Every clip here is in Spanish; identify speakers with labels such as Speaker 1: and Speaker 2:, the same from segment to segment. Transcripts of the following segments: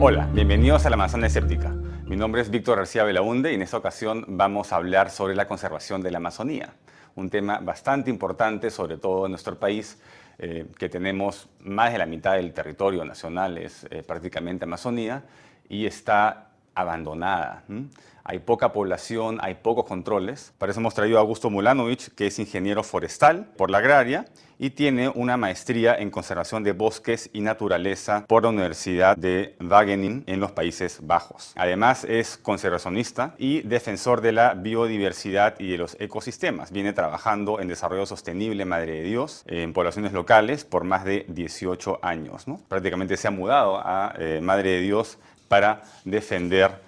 Speaker 1: Hola, bienvenidos a la Amazonía Escéptica. Mi nombre es Víctor García Belaunde y en esta ocasión vamos a hablar sobre la conservación de la Amazonía. Un tema bastante importante, sobre todo en nuestro país, que tenemos más de la mitad del territorio nacional, es prácticamente Amazonía, y está abandonada. Hay poca población, hay pocos controles. Para eso hemos traído a Augusto Mulanovic, que es ingeniero forestal por la agraria y tiene una maestría en conservación de bosques y naturaleza por la Universidad de Wageningen en los Países Bajos. Además es conservacionista y defensor de la biodiversidad y de los ecosistemas. Viene trabajando en desarrollo sostenible Madre de Dios en poblaciones locales por más de 18 años, ¿no? Prácticamente se ha mudado a Madre de Dios para defender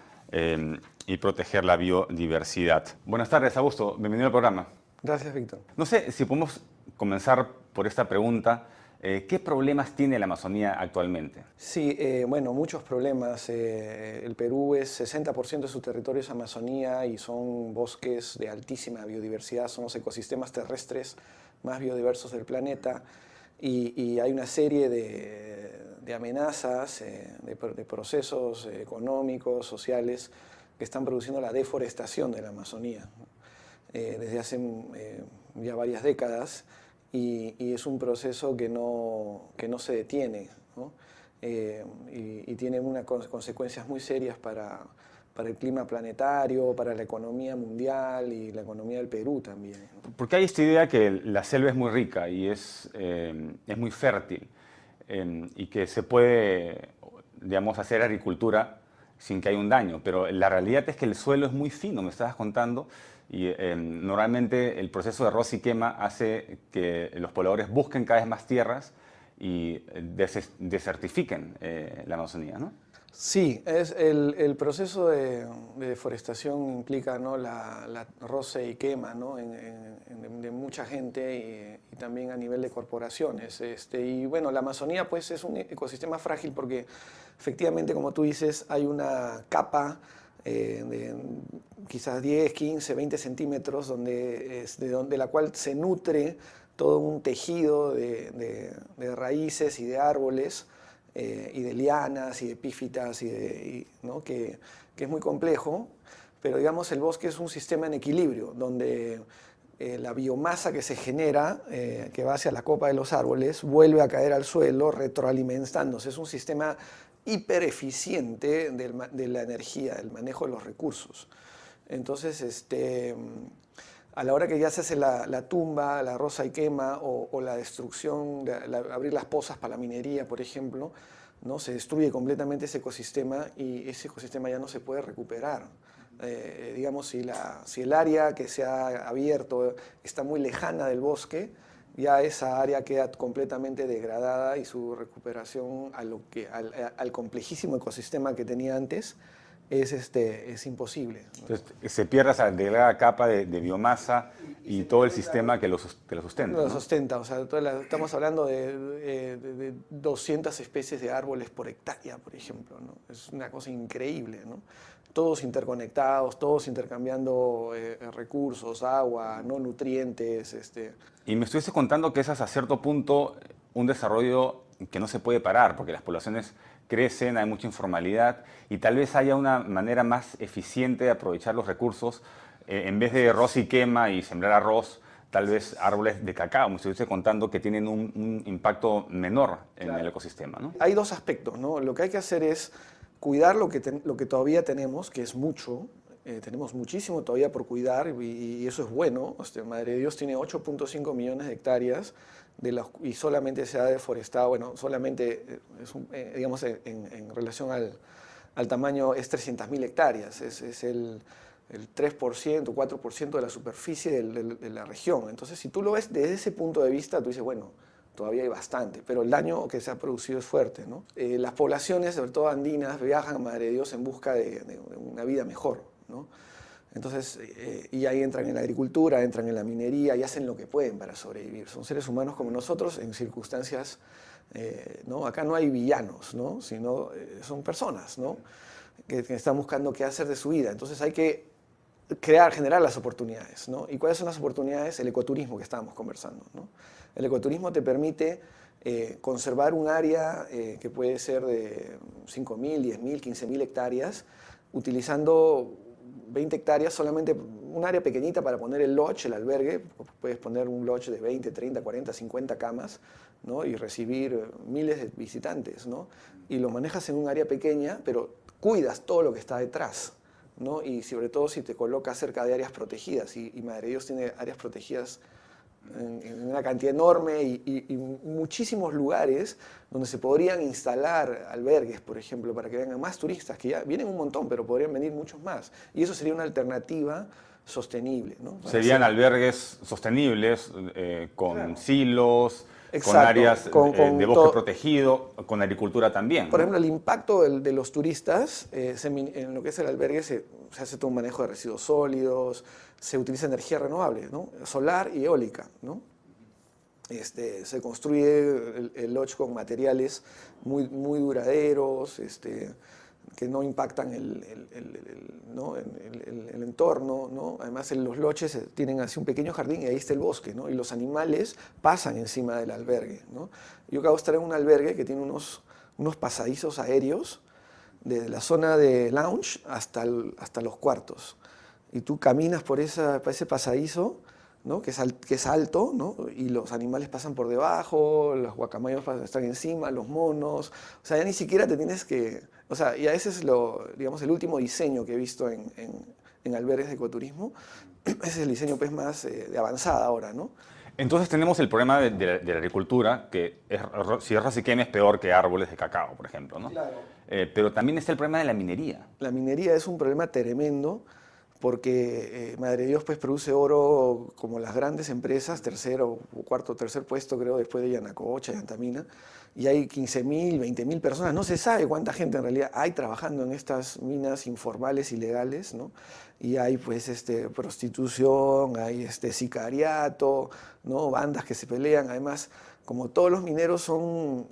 Speaker 1: y proteger la biodiversidad. Buenas tardes, Augusto. Bienvenido al programa.
Speaker 2: Gracias, Víctor.
Speaker 1: No sé si podemos comenzar por esta pregunta. ¿Qué problemas tiene la Amazonía actualmente?
Speaker 2: Sí, bueno, muchos problemas. El Perú es 60% de su territorio es Amazonía y son bosques de altísima biodiversidad, son los ecosistemas terrestres más biodiversos del planeta y hay una serie de amenazas, de procesos económicos, sociales, que están produciendo la deforestación de la Amazonía desde hace ya varias décadas. Y es un proceso que no se detiene, ¿no? Y tiene unas consecuencias muy serias para el clima planetario, para la economía mundial y la economía del Perú también, ¿no?
Speaker 1: Porque hay esta idea que la selva es muy rica y es muy fértil y que se puede, digamos, hacer agricultura sin que haya un daño, pero la realidad es que el suelo es muy fino, me estabas contando, y normalmente el proceso de roza y quema hace que los pobladores busquen cada vez más tierras y desertifiquen la Amazonía, ¿no?
Speaker 2: Sí, es el proceso de deforestación implica, ¿no?, la roce y quema, ¿no?, de mucha gente y también a nivel de corporaciones. Y bueno, la Amazonía pues es un ecosistema frágil porque efectivamente, como tú dices, hay una capa de quizás 10, 15, 20 centímetros de la cual se nutre todo un tejido de raíces y de árboles y de lianas y de epífitas, ¿no?, que es muy complejo, pero digamos el bosque es un sistema en equilibrio, donde la biomasa que se genera, que va hacia la copa de los árboles, vuelve a caer al suelo retroalimentándose. Es un sistema hiper eficiente de la energía, del manejo de los recursos. Entonces, a la hora que ya se hace la tumba, la roza y quema o la destrucción, abrir las pozas para la minería, por ejemplo, ¿no?, se destruye completamente ese ecosistema y ese ecosistema ya no se puede recuperar. Digamos, si el área que se ha abierto está muy lejana del bosque, ya esa área queda completamente degradada y su recuperación al complejísimo ecosistema que tenía antes es imposible, ¿no?
Speaker 1: Entonces, se pierde esa delgada capa de biomasa y todo el sistema que lo sustenta,
Speaker 2: Lo
Speaker 1: ¿no?
Speaker 2: sustenta, o sea, estamos hablando de 200 especies de árboles por hectárea, por ejemplo, ¿no? Es una cosa increíble, ¿no? Todos interconectados, todos intercambiando recursos, agua, ¿no?, nutrientes.
Speaker 1: Y me estuviste contando que es hasta cierto punto un desarrollo que no se puede parar, porque las poblaciones crecen, hay mucha informalidad y tal vez haya una manera más eficiente de aprovechar los recursos. En vez de roza y quema y sembrar arroz, tal vez árboles de cacao, me estuviste contando que tienen un impacto menor en el ecosistema, ¿no?
Speaker 2: Hay dos aspectos, ¿no? Lo que hay que hacer es cuidar lo que todavía tenemos, que es mucho. Tenemos muchísimo todavía por cuidar y eso es bueno. Madre de Dios tiene 8.5 millones de hectáreas y solamente se ha deforestado, bueno, solamente, digamos, en relación al tamaño es 300.000 hectáreas, es el 3%, 4% de la superficie de la región. Entonces, si tú lo ves desde ese punto de vista, tú dices, bueno, todavía hay bastante, pero el daño que se ha producido es fuerte, ¿no? Las poblaciones, sobre todo andinas, viajan a Madre de Dios en busca de una vida mejor, ¿no? Entonces, y ahí entran en la agricultura, entran en la minería y hacen lo que pueden para sobrevivir. Son seres humanos como nosotros en circunstancias, ¿no? Acá no hay villanos, ¿no?, sino son personas, ¿no?, que están buscando qué hacer de su vida. Entonces hay que generar las oportunidades, ¿no? ¿Y cuáles son las oportunidades? El ecoturismo que estábamos conversando, ¿no? El ecoturismo te permite conservar un área que puede ser de 5.000, 10.000, 15.000 hectáreas, utilizando 20 hectáreas, solamente un área pequeñita para poner el lodge, el albergue. Puedes poner un lodge de 20, 30, 40, 50 camas, ¿no? Y recibir miles de visitantes, ¿no? Y lo manejas en un área pequeña, pero cuidas todo lo que está detrás, ¿no? Y sobre todo si te colocas cerca de áreas protegidas, y Madre de Dios tiene áreas protegidas en una cantidad enorme y muchísimos lugares donde se podrían instalar albergues, por ejemplo, para que vengan más turistas, que ya vienen un montón, pero podrían venir muchos más. Y eso sería una alternativa sostenible, ¿no?
Speaker 1: Serían albergues sostenibles, con
Speaker 2: Claro.
Speaker 1: silos, con
Speaker 2: Exacto,
Speaker 1: áreas de bosque
Speaker 2: todo.
Speaker 1: protegido, con agricultura también,
Speaker 2: Por
Speaker 1: ¿no?
Speaker 2: ejemplo, el impacto de los turistas, en lo que es el albergue se hace todo un manejo de residuos sólidos, se utiliza energía renovable, ¿no? Solar y eólica, ¿no? Se construye el lodge con materiales muy duraderos, que no impactan ¿no? el entorno, ¿no? Además, los lodges tienen así un pequeño jardín y ahí está el bosque, ¿no? Y los animales pasan encima del albergue, ¿no? Yo acabo de estar en un albergue que tiene unos pasadizos aéreos desde la zona de lounge hasta los cuartos. Y tú caminas por ese pasadizo, ¿no? que es alto, ¿no? Y los animales pasan por debajo, los guacamayos están encima, los monos. O sea, ya ni siquiera te tienes que... O sea, ya ese es digamos, el último diseño que he visto en albergues de ecoturismo. Ese es el diseño pues, más de avanzada ahora, ¿no?
Speaker 1: Entonces tenemos el problema de la agricultura, que si es Rasiquem es peor que árboles de cacao, por ejemplo, ¿no?
Speaker 2: Claro.
Speaker 1: Pero también está el problema de la minería.
Speaker 2: La minería es un problema tremendo porque Madre de Dios pues, produce oro como las grandes empresas, tercero, cuarto, tercer puesto creo, después de Yanacocha y Antamina, y hay 15.000, 20.000 personas, no se sabe cuánta gente en realidad hay trabajando en estas minas informales, ilegales, ¿no? Y hay pues prostitución, hay sicariato, ¿no? Bandas que se pelean, además como todos los mineros son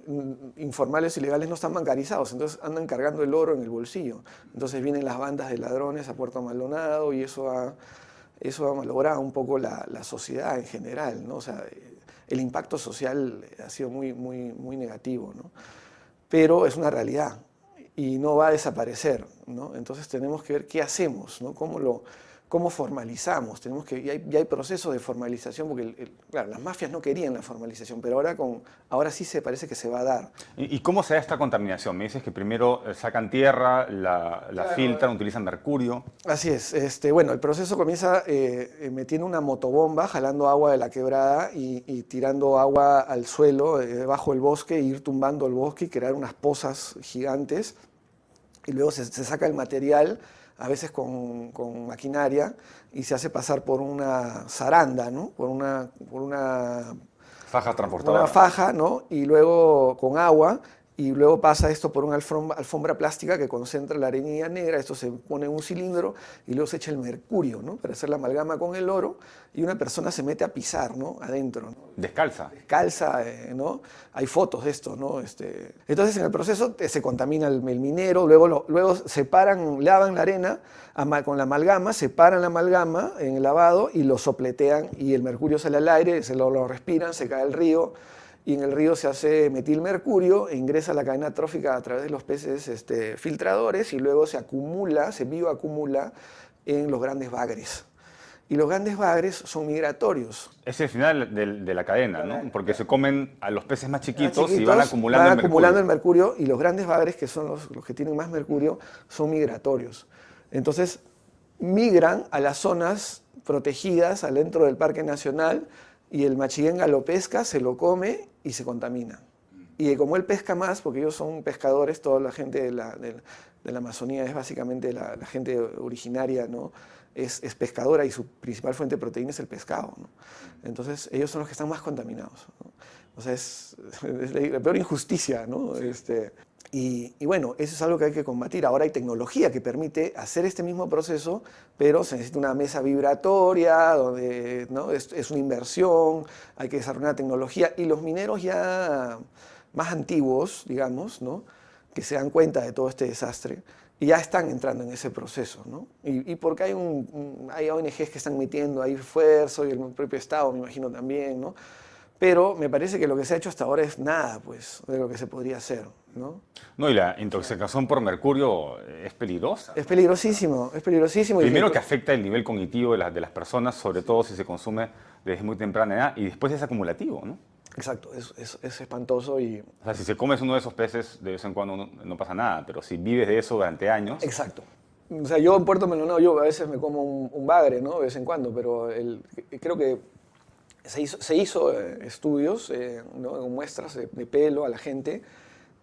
Speaker 2: informales, ilegales, no están bancarizados, entonces andan cargando el oro en el bolsillo. Entonces vienen las bandas de ladrones a Puerto Maldonado y eso ha malogrado un poco la sociedad en general, ¿no? O sea, el impacto social ha sido muy negativo, ¿no? Pero es una realidad y no va a desaparecer, ¿no? Entonces tenemos que ver qué hacemos, ¿no? Cómo formalizamos. Ya hay procesos de formalización, porque claro, las mafias no querían la formalización, pero ahora sí se parece que se va a dar.
Speaker 1: ¿Y cómo se da esta contaminación? Me dices que primero sacan tierra, la
Speaker 2: Claro.
Speaker 1: filtran, utilizan mercurio.
Speaker 2: Así es. Bueno, el proceso comienza metiendo una motobomba, jalando agua de la quebrada y tirando agua al suelo, debajo del bosque, e ir tumbando el bosque y crear unas pozas gigantes. Y luego se saca el material, a veces con maquinaria, y se hace pasar por una zaranda, ¿no? Por una
Speaker 1: Fajas transportadoras.
Speaker 2: una faja, ¿no? Y luego con agua, y luego pasa esto por una alfombra plástica que concentra la arenilla negra, esto se pone en un cilindro y luego se echa el mercurio, ¿no? Para hacer la amalgama con el oro, y una persona se mete a pisar, ¿no? Adentro, ¿no?
Speaker 1: Descalza.
Speaker 2: Descalza, ¿no? Hay fotos de esto, ¿no? Entonces en el proceso se contamina el minero, luego separan, lavan la arena con la amalgama, separan la amalgama en el lavado y lo sopletean y el mercurio sale al aire, se lo respiran, se cae al río y en el río se hace metilmercurio e ingresa a la cadena trófica a través de los peces filtradores y luego se bioacumula en los grandes bagres. Y los grandes bagres son migratorios.
Speaker 1: Es el final de la cadena, ¿no? Porque se comen a los peces más chiquitos, y
Speaker 2: Van
Speaker 1: van acumulando
Speaker 2: el mercurio y los grandes bagres, que son los que tienen más mercurio, son migratorios. Entonces, migran a las zonas protegidas adentro del Parque Nacional y el machiguenga lo pesca, se lo come y se contamina. Y como él pesca más, porque ellos son pescadores, toda la gente de la Amazonía es básicamente la gente originaria, ¿no? Es pescadora y su principal fuente de proteína es el pescado, ¿no? Entonces ellos son los que están más contaminados, ¿no? O sea, es la peor injusticia, ¿no? Y bueno, eso es algo que hay que combatir. Ahora hay tecnología que permite hacer este mismo proceso, pero se necesita una mesa vibratoria, donde, ¿no? Es una inversión, hay que desarrollar una tecnología. Y los mineros ya más antiguos, digamos, ¿no? Que se dan cuenta de todo este desastre, y ya están entrando en ese proceso, ¿no? Y porque hay ONGs que están metiendo ahí esfuerzo, y el propio Estado, me imagino, también, ¿no? Pero me parece que lo que se ha hecho hasta ahora es nada, pues, de lo que se podría hacer, ¿no?
Speaker 1: No, y la intoxicación por mercurio es peligrosa.
Speaker 2: Es peligrosísimo, es peligrosísimo.
Speaker 1: Primero que afecta el nivel cognitivo de las personas, sobre todo si se consume desde muy temprana edad, y después es acumulativo, ¿no?
Speaker 2: Exacto, es espantoso y...
Speaker 1: O sea, si se comes uno de esos peces, de vez en cuando no pasa nada, pero si vives de eso durante años...
Speaker 2: Exacto. O sea, yo en Puerto Maldonado, yo a veces me como un bagre, ¿no? De vez en cuando, pero creo que se hizo estudios, ¿no? Muestras de pelo a la gente,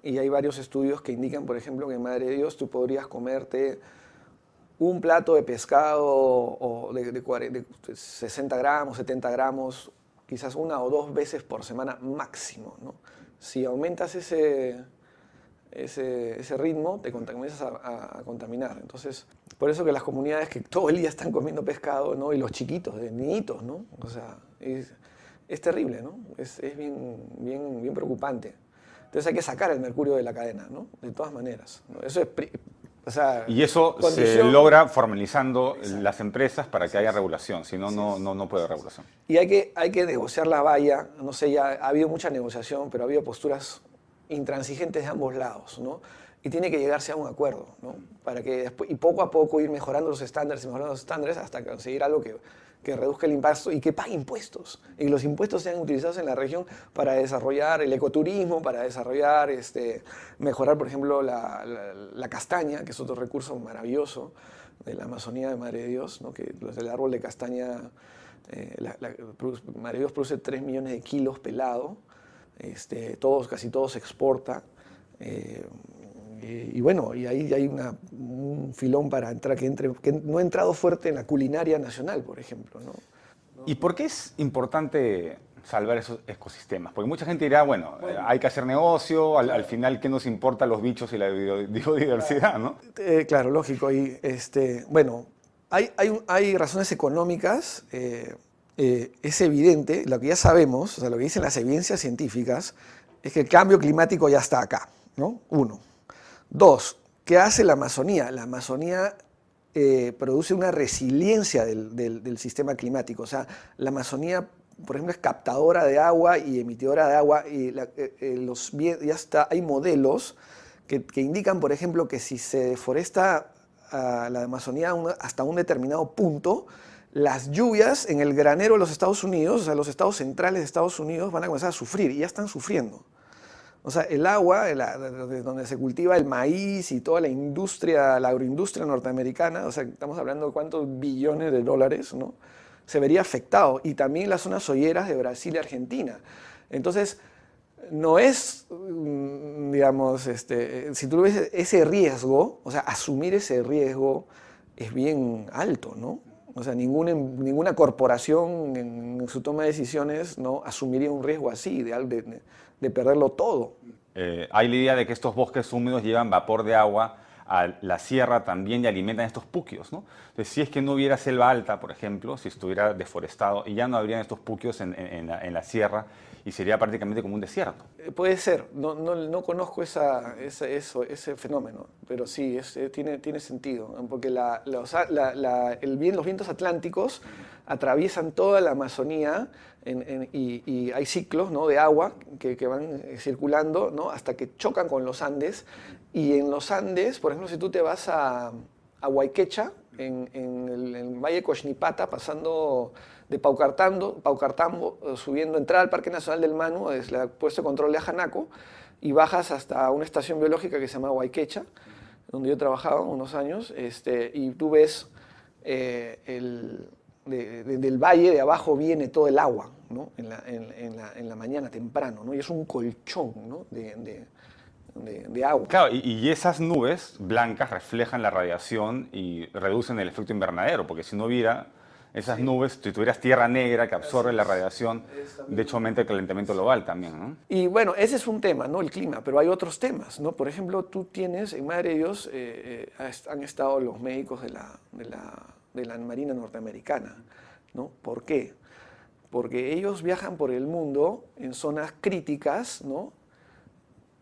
Speaker 2: y hay varios estudios que indican, por ejemplo, que madre de Dios, tú podrías comerte un plato de pescado o de 60 gramos, 70 gramos, quizás 1 o 2 veces por semana máximo, ¿no? Si aumentas ese ritmo, te comienzas a contaminar. Entonces, por eso que las comunidades que todo el día están comiendo pescado, ¿no? Y los chiquitos, de niñitos, ¿no? O sea, es terrible, ¿no? Es bien preocupante. Entonces hay que sacar el mercurio de la cadena, ¿no? De todas maneras, ¿no? Eso es... O sea,
Speaker 1: y eso se logra formalizando las empresas para que haya regulación, si no, no puede haber regulación.
Speaker 2: Y hay que negociar la valla, no sé, ya ha habido mucha negociación, pero ha habido posturas intransigentes de ambos lados, ¿no? Y tiene que llegarse a un acuerdo, ¿no? Para que después, y poco a poco ir mejorando los estándares y mejorando los estándares hasta conseguir algo que reduzca el impacto y que pague impuestos. Y los impuestos sean utilizados en la región para desarrollar el ecoturismo, para desarrollar, mejorar, por ejemplo, la castaña, que es otro recurso maravilloso de la Amazonía de Madre de Dios, ¿no? Que el árbol de castaña, Madre de Dios produce 3 millones de kilos pelado, casi todo se exporta. Y bueno, y ahí hay un filón para entrar, que no ha entrado fuerte en la culinaria nacional, por ejemplo, ¿no?
Speaker 1: ¿Y por qué es importante salvar esos ecosistemas? Porque mucha gente dirá, bueno, hay que hacer negocio, al final, ¿qué nos importa los bichos y la biodiversidad, ¿no?
Speaker 2: Claro, lógico. Y bueno, hay razones económicas, es evidente, lo que ya sabemos, o sea, lo que dicen las evidencias científicas, es que el cambio climático ya está acá, ¿no? 1. 2, ¿qué hace la Amazonía? La Amazonía produce una resiliencia del sistema climático. O sea, la Amazonía, por ejemplo, es captadora de agua y emitidora de agua. Y hay modelos que indican, por ejemplo, que si se deforesta la Amazonía hasta un determinado punto, las lluvias en el granero de los Estados Unidos, o sea, los estados centrales de Estados Unidos, van a comenzar a sufrir, y ya están sufriendo. O sea, el agua, donde se cultiva el maíz y toda la agroindustria norteamericana, o sea, estamos hablando de cuántos billones de dólares, ¿no? Se vería afectado. Y también las zonas soyeras de Brasil y Argentina. Entonces, no es, digamos, si tú ves ese riesgo, o sea, asumir ese riesgo es bien alto, ¿no? O sea, ninguna corporación en su toma de decisiones, ¿no?, asumiría un riesgo así, de perderlo todo.
Speaker 1: Hay la idea de que estos bosques húmedos llevan vapor de agua a la sierra también y alimentan estos puquios, ¿no? Entonces, si es que no hubiera selva alta, por ejemplo, si estuviera deforestado, y ya no habrían estos puquios en la sierra, y sería prácticamente como un desierto.
Speaker 2: Puede ser, no conozco ese fenómeno, pero sí, tiene sentido, porque los vientos atlánticos atraviesan toda la Amazonía y hay ciclos, ¿no?, de agua que van circulando, ¿no?, hasta que chocan con los Andes. Y en los Andes, por ejemplo, si tú te vas a Huayquecha, en el Valle de Coxnipata, pasando de Paucartambo, subiendo, entrar al Parque Nacional del Manu, desde el puesto de control de Ajanaco, y bajas hasta una estación biológica que se llama Huayquecha, donde yo he trabajado unos años, y tú ves del valle de abajo viene todo el agua, ¿no?, en la mañana temprano, ¿no? Y es un colchón, ¿no?, de agua.
Speaker 1: Claro, y esas nubes blancas reflejan la radiación y reducen el efecto invernadero, porque si no hubiera esas nubes, si tuvieras tierra negra que absorbe la radiación, de hecho aumenta el calentamiento global también, ¿no?
Speaker 2: Y bueno, ese es un tema, ¿no?, el clima, pero hay otros temas, ¿no? Por ejemplo, tú tienes, en Madre de Dios, han estado los médicos de la Marina norteamericana, ¿no? ¿Por qué? Porque ellos viajan por el mundo en zonas críticas, ¿no?,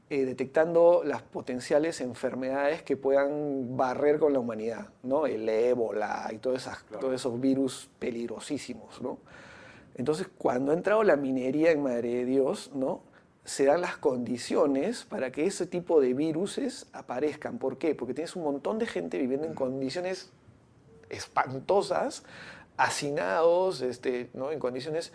Speaker 2: detectando las potenciales enfermedades que puedan barrer con la humanidad, ¿no? El ébola y todos esos virus peligrosísimos, ¿no? Entonces, cuando ha entrado la minería en Madre de Dios, ¿no? Se dan las condiciones para que ese tipo de viruses aparezcan. ¿Por qué? Porque tienes un montón de gente viviendo en condiciones espantosas, hacinados, ¿no? En condiciones,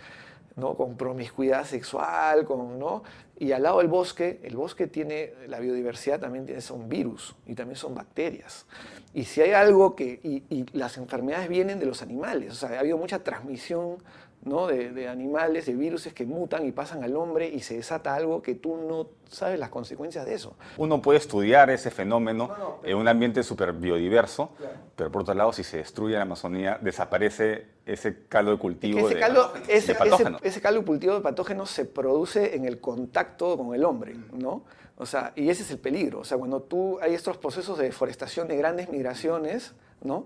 Speaker 2: ¿no? Con promiscuidad sexual, ¿no? Y al lado del bosque, el bosque tiene, la biodiversidad también tiene, son virus y también son bacterias. Y si hay algo que, y las enfermedades vienen de los animales, o sea, ha habido mucha transmisión, ¿no? de animales, de virus que mutan y pasan al hombre y se desata algo que tú no sabes las consecuencias de eso.
Speaker 1: Uno puede estudiar ese fenómeno en un ambiente súper biodiverso, claro, pero por otro lado, si se destruye la Amazonía, desaparece ese caldo de cultivo de patógenos.
Speaker 2: Ese caldo de cultivo de patógenos se produce en el contacto con el hombre, ¿no? O sea, y ese es el peligro. O sea, cuando hay estos procesos de deforestación de grandes migraciones, ¿no?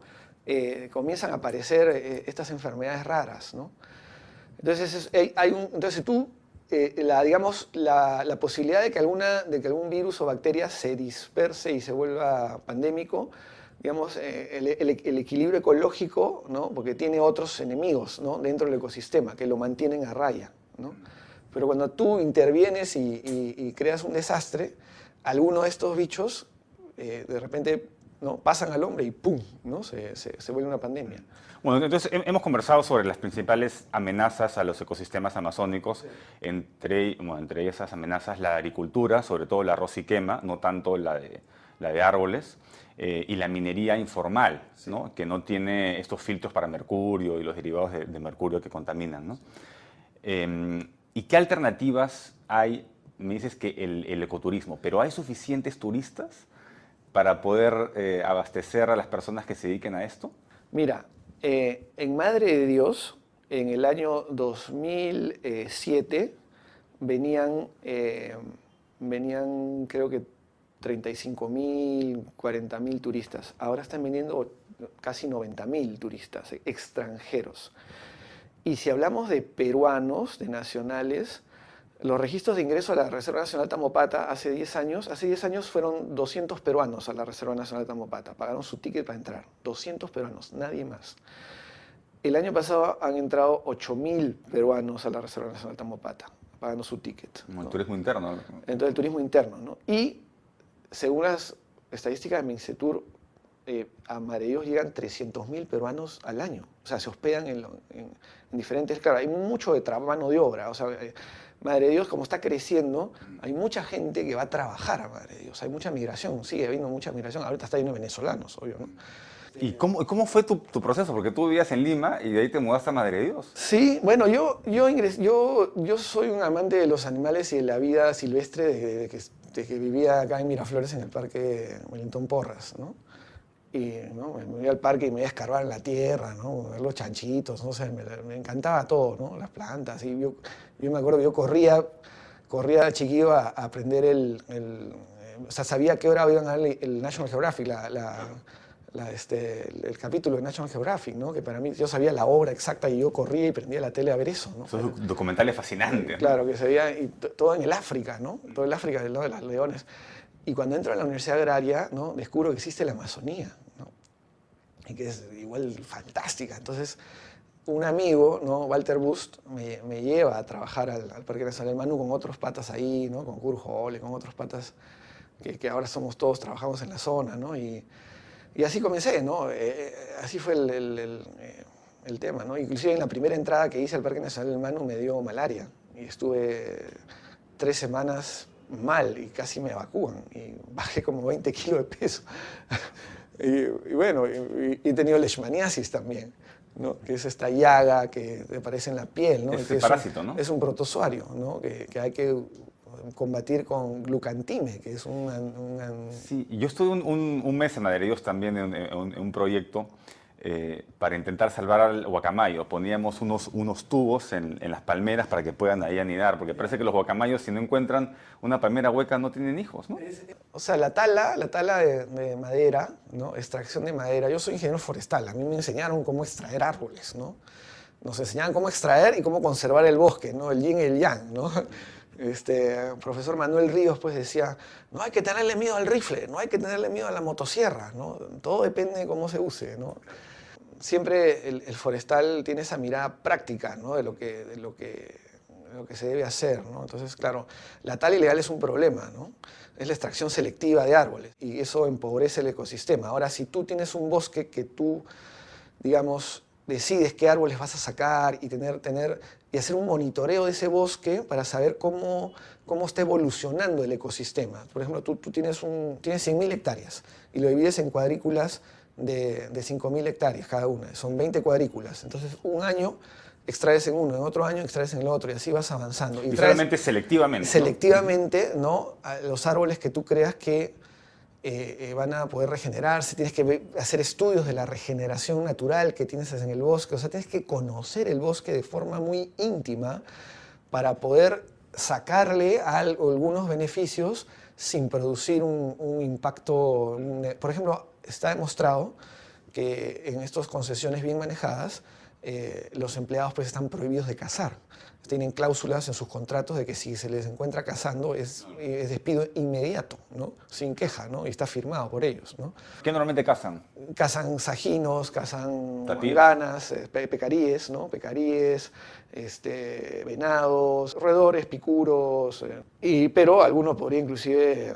Speaker 2: Comienzan a aparecer estas enfermedades raras, ¿no? Entonces, entonces tú, digamos, la posibilidad de que algún virus o bacteria se disperse y se vuelva pandémico, digamos, el equilibrio ecológico, ¿no? Porque tiene otros enemigos, ¿no? Dentro del ecosistema que lo mantienen a raya, ¿no? Pero cuando tú intervienes y creas un desastre, alguno de estos bichos de repente, ¿no? Pasan al hombre y ¡pum!, ¿no? Se vuelve una pandemia.
Speaker 1: Bueno, entonces hemos conversado sobre las principales amenazas a los ecosistemas amazónicos, sí, entre esas amenazas la agricultura, sobre todo la rosiquema, no tanto la de árboles, y la minería informal, sí, ¿no? Que no tiene estos filtros para mercurio y los derivados de mercurio que contaminan, ¿no? ¿Y qué alternativas hay? Me dices que el ecoturismo, pero ¿hay suficientes turistas para poder abastecer a las personas que se dediquen a esto?
Speaker 2: Mira, en Madre de Dios, en el año 2007, venían creo que 35.000, 40.000 turistas. Ahora están viniendo casi 90.000 turistas extranjeros. Y si hablamos de peruanos, de nacionales, los registros de ingreso a la Reserva Nacional Tamopata hace 10 años fueron 200 peruanos a la Reserva Nacional Tamopata. Pagaron su ticket para entrar. 200 peruanos, nadie más. El año pasado han entrado 8.000 peruanos a la Reserva Nacional Tamopata, pagando su ticket,
Speaker 1: ¿no? El
Speaker 2: ¿no?
Speaker 1: turismo interno.
Speaker 2: Entonces el turismo interno, ¿no? Y según las estadísticas de Mincetur, a Madre de Dios llegan 300.000 peruanos al año. O sea, se hospedan en diferentes... Claro, hay mucho de mano de obra. O sea, Madre de Dios, como está creciendo, hay mucha gente que va a trabajar a Madre de Dios. Hay mucha migración, sigue habiendo mucha migración. Ahorita está lleno de venezolanos, obvio, ¿no?
Speaker 1: ¿Y cómo fue tu proceso? Porque tú vivías en Lima y de ahí te mudaste a Madre de Dios.
Speaker 2: Sí, bueno, yo soy un amante de los animales y de la vida silvestre desde que vivía acá en Miraflores, en el Parque Wellington Porras, ¿no? Y ¿no? Me iba al parque y me iba a escarbar en la tierra, ¿no? Ver los chanchitos, no sé, me encantaba todo, ¿no? Las plantas. Y yo me acuerdo que yo corría de chiquillo a aprender o sea, sabía a qué hora iban a dar el National Geographic, el capítulo de National Geographic, ¿no? Que para mí, yo sabía la hora exacta y yo corría y prendía la tele a ver eso, ¿no?
Speaker 1: Esos documentales fascinantes, ¿no?
Speaker 2: Claro, que se veía y todo en el África, ¿no? Todo el África del lado de las leones. Y cuando entro a la Universidad Agraria, ¿no? Descubro que existe la Amazonía, ¿no? Y que es igual fantástica. Entonces, un amigo, ¿no? Walter Bust, me lleva a trabajar al Parque Nacional del Manu con otros patas ahí, ¿no? Con Kurt Hole, con otros patas que ahora somos todos, trabajamos en la zona, ¿no? Y así comencé, ¿no? Así fue el tema, ¿no? Inclusive en la primera entrada que hice al Parque Nacional del Manu me dio malaria y estuve 3 semanas mal y casi me evacúan y bajé como 20 kilos de peso. y bueno, y he tenido leishmaniasis también, ¿no? Que es esta llaga que te aparece en la piel, ¿no?
Speaker 1: Es el parásito, ¿no?
Speaker 2: Es un protozoario, ¿no? Que hay que combatir con glucantime, que es
Speaker 1: Sí, yo estuve un mes en Madre de Dios también en un proyecto para intentar salvar al guacamayo. Poníamos unos tubos en las palmeras para que puedan ahí anidar, porque parece que los guacamayos, si no encuentran una palmera hueca, no tienen hijos, ¿no?
Speaker 2: O sea, la tala de madera, ¿no? Extracción de madera. Yo soy ingeniero forestal, a mí me enseñaron cómo extraer árboles, ¿no? Nos enseñaban cómo extraer y cómo conservar el bosque, ¿no? El yin y el yang, ¿no? Profesor Manuel Ríos pues decía, no hay que tenerle miedo al rifle, no hay que tenerle miedo a la motosierra, ¿no? Todo depende de cómo se use, ¿no? siempre el forestal tiene esa mirada práctica, ¿no? de lo que se debe hacer, ¿no? Entonces, claro, la tala ilegal es un problema, ¿no? Es la extracción selectiva de árboles y eso empobrece el ecosistema. Ahora, si tú tienes un bosque que tú, digamos, decides qué árboles vas a sacar y y hacer un monitoreo de ese bosque para saber cómo está evolucionando el ecosistema. Por ejemplo, tú tienes 100.000 hectáreas y lo divides en cuadrículas de 5.000 hectáreas cada una. Son 20 cuadrículas. Entonces, un año extraes en uno, en otro año extraes en el otro y así vas avanzando.
Speaker 1: Y solamente selectivamente.
Speaker 2: Selectivamente, ¿no? A los árboles que tú creas que van a poder regenerarse, tienes que hacer estudios de la regeneración natural que tienes en el bosque, o sea, tienes que conocer el bosque de forma muy íntima para poder sacarle algunos beneficios sin producir un impacto. Por ejemplo, está demostrado que en estas concesiones bien manejadas, los empleados pues están prohibidos de cazar. Tienen cláusulas en sus contratos de que si se les encuentra cazando es despido inmediato, ¿no? Sin queja, ¿no? Y está firmado por ellos, ¿no?
Speaker 1: ¿Qué normalmente cazan?
Speaker 2: Cazan sajinos, cazan
Speaker 1: Tapir.
Speaker 2: ganas, pecaríes, ¿no? Pecaríes, venados, roedores, picuros. Pero algunos podría inclusive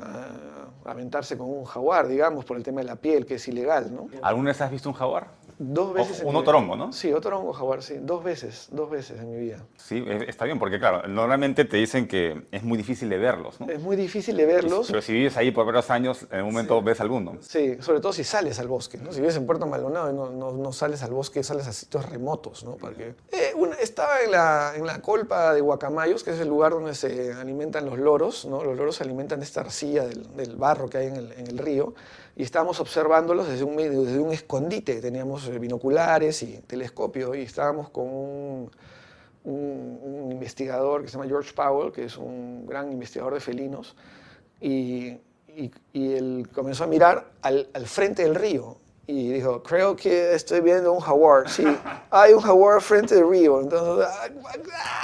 Speaker 2: aventarse con un jaguar, digamos, por el tema de la piel, que es ilegal, ¿no?
Speaker 1: ¿Alguna vez has visto un jaguar?
Speaker 2: 2 veces en
Speaker 1: Un
Speaker 2: mi vida.
Speaker 1: otorongo, ¿no?
Speaker 2: Sí, otorongo, jaguar, sí. 2 veces en mi vida.
Speaker 1: Sí, está bien, porque claro, normalmente te dicen que es muy difícil de verlos, ¿no?
Speaker 2: Es muy difícil de verlos.
Speaker 1: Pero si vives ahí por varios años, en un momento ves alguno.
Speaker 2: Sí, sobre todo si sales al bosque, ¿no? Si vives en Puerto Maldonado y no sales al bosque, sales a sitios remotos, ¿no? Porque, estaba en la colpa de Guacamayos, que es el lugar donde se alimentan los loros, ¿no? Los loros se alimentan de esta arcilla del barro que hay en el río, y estábamos observándolos desde un escondite. Teníamos binoculares y telescopio, y estábamos con un investigador que se llama George Powell, que es un gran investigador de felinos, y él comenzó a mirar al frente del río y dijo, creo que estoy viendo un jaguar. Sí, hay un jaguar frente del río. Entonces,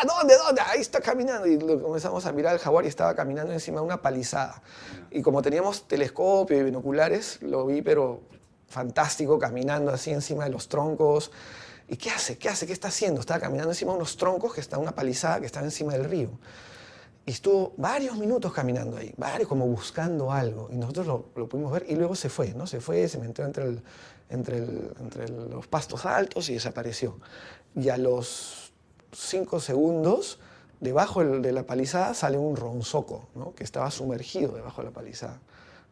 Speaker 2: ¿dónde? Ahí está caminando. Y comenzamos a mirar al jaguar y estaba caminando encima de una palizada. Y como teníamos telescopio y binoculares, lo vi, pero fantástico, caminando así encima de los troncos. ¿Y qué hace? ¿Qué está haciendo? Estaba caminando encima de unos troncos que está una palizada que estaba encima del río. Y estuvo varios minutos caminando ahí, como buscando algo. Y nosotros lo pudimos ver y luego se fue, ¿no? Se metió entre los pastos altos y desapareció. Y a los 5 segundos, debajo de la palizada sale un ronzoco, ¿no? Que estaba sumergido debajo de la palizada.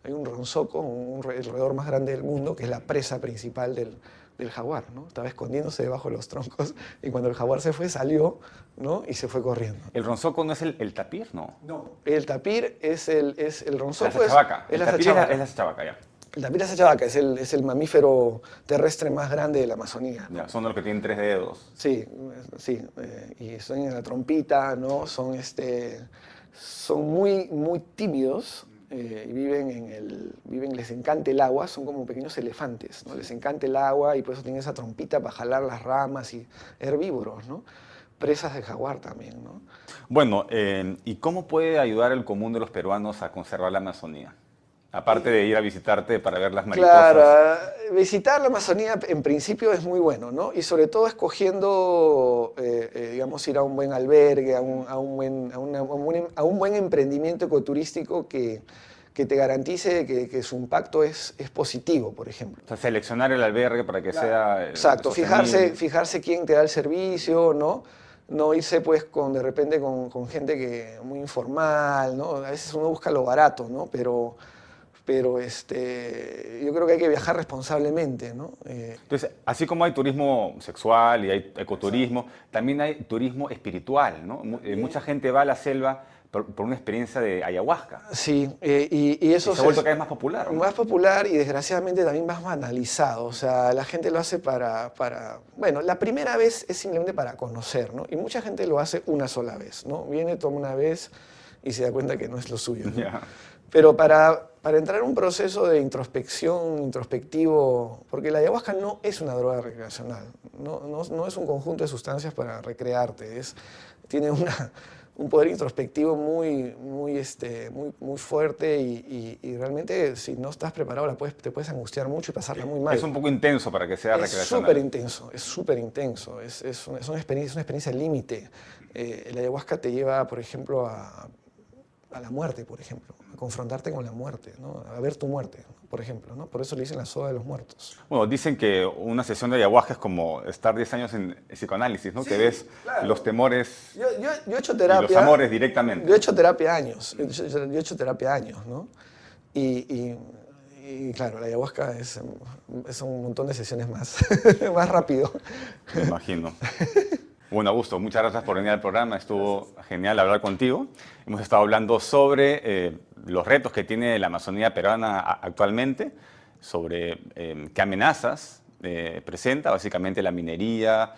Speaker 2: Hay un ronzoco, el roedor más grande del mundo, que es la presa principal del jaguar, ¿no? Estaba escondiéndose debajo de los troncos y cuando el jaguar se fue, salió, ¿no? Y se fue corriendo.
Speaker 1: ¿El ronzoco no es el tapir? No.
Speaker 2: No. El tapir es el ronzoco.
Speaker 1: La sachavaca.
Speaker 2: Es la
Speaker 1: tapir
Speaker 2: sachavaca.
Speaker 1: es la sachavaca, ya.
Speaker 2: El tapir es la sachavaca, es el mamífero terrestre más grande de la Amazonía, ¿no?
Speaker 1: Ya, son los que tienen 3 dedos.
Speaker 2: Sí, y están en la trompita, ¿no? Son muy, muy tímidos. Y les encanta el agua, son como pequeños elefantes, ¿no? Les encanta el agua y por eso tienen esa trompita para jalar las ramas, y herbívoros, ¿no? Presas de jaguar también, ¿no?
Speaker 1: Bueno, ¿y cómo puede ayudar el común de los peruanos a conservar la Amazonía? Aparte de ir a visitarte para ver las mariposas.
Speaker 2: Claro, visitar la Amazonía en principio es muy bueno, ¿no? Y sobre todo escogiendo, digamos, ir a un buen albergue, a un buen emprendimiento ecoturístico que te garantice que su impacto es positivo, por ejemplo.
Speaker 1: O sea, seleccionar el albergue para que sea
Speaker 2: Exacto,
Speaker 1: sostenible.
Speaker 2: fijarse quién te da el servicio, ¿no? No irse pues de repente con gente muy informal, ¿no? A veces uno busca lo barato, ¿no? Pero yo creo que hay que viajar responsablemente, ¿no?
Speaker 1: Entonces, así como hay turismo sexual y hay ecoturismo, también hay turismo espiritual, ¿no? Mucha gente va a la selva por una experiencia de ayahuasca.
Speaker 2: Sí, y eso
Speaker 1: se ha vuelto cada vez más popular, ¿no?
Speaker 2: Más popular y desgraciadamente también más banalizado. O sea, la gente lo hace bueno, la primera vez es simplemente para conocer, ¿no? Y mucha gente lo hace una sola vez, ¿no? Viene, toma una vez y se da cuenta que no es lo suyo, ¿no?
Speaker 1: Yeah.
Speaker 2: Pero para entrar en un proceso de introspectivo, porque la ayahuasca no es una droga recreacional, no es un conjunto de sustancias para recrearte, tiene un poder introspectivo muy fuerte y realmente si no estás preparado te puedes angustiar mucho y pasarla muy mal.
Speaker 1: Es un poco intenso para que sea recreacional.
Speaker 2: Es súper intenso, es una experiencia límite. La ayahuasca te lleva, por ejemplo, a la muerte, por ejemplo, a confrontarte con la muerte, ¿no? A ver tu muerte, ¿no? Por ejemplo, ¿no? Por eso le dicen la soda de los muertos.
Speaker 1: Bueno, dicen que una sesión de ayahuasca es como estar 10 años en psicoanálisis, ¿no?
Speaker 2: Sí,
Speaker 1: que ves
Speaker 2: claro.
Speaker 1: los temores
Speaker 2: Yo he hecho terapia.
Speaker 1: y los amores directamente.
Speaker 2: Yo he hecho terapia años, yo he hecho terapia años, ¿no? Y claro, la ayahuasca es un montón de sesiones más, más rápido.
Speaker 1: Me imagino. Bueno, Augusto, muchas gracias por venir al programa. Estuvo genial hablar contigo. Hemos estado hablando sobre los retos que tiene la Amazonía peruana actualmente, sobre qué amenazas presenta, básicamente la minería,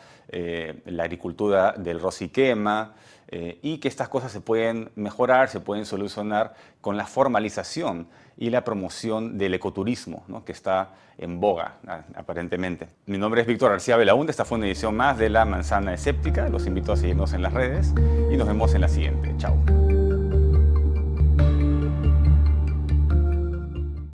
Speaker 1: la agricultura del roce y quema, y que estas cosas se pueden mejorar, se pueden solucionar con la formalización y la promoción del ecoturismo, ¿no? Que está en boga, aparentemente. Mi nombre es Víctor García Belaúnde, esta fue una edición más de La Manzana Escéptica. Los invito a seguirnos en las redes y nos vemos en la siguiente. Chao.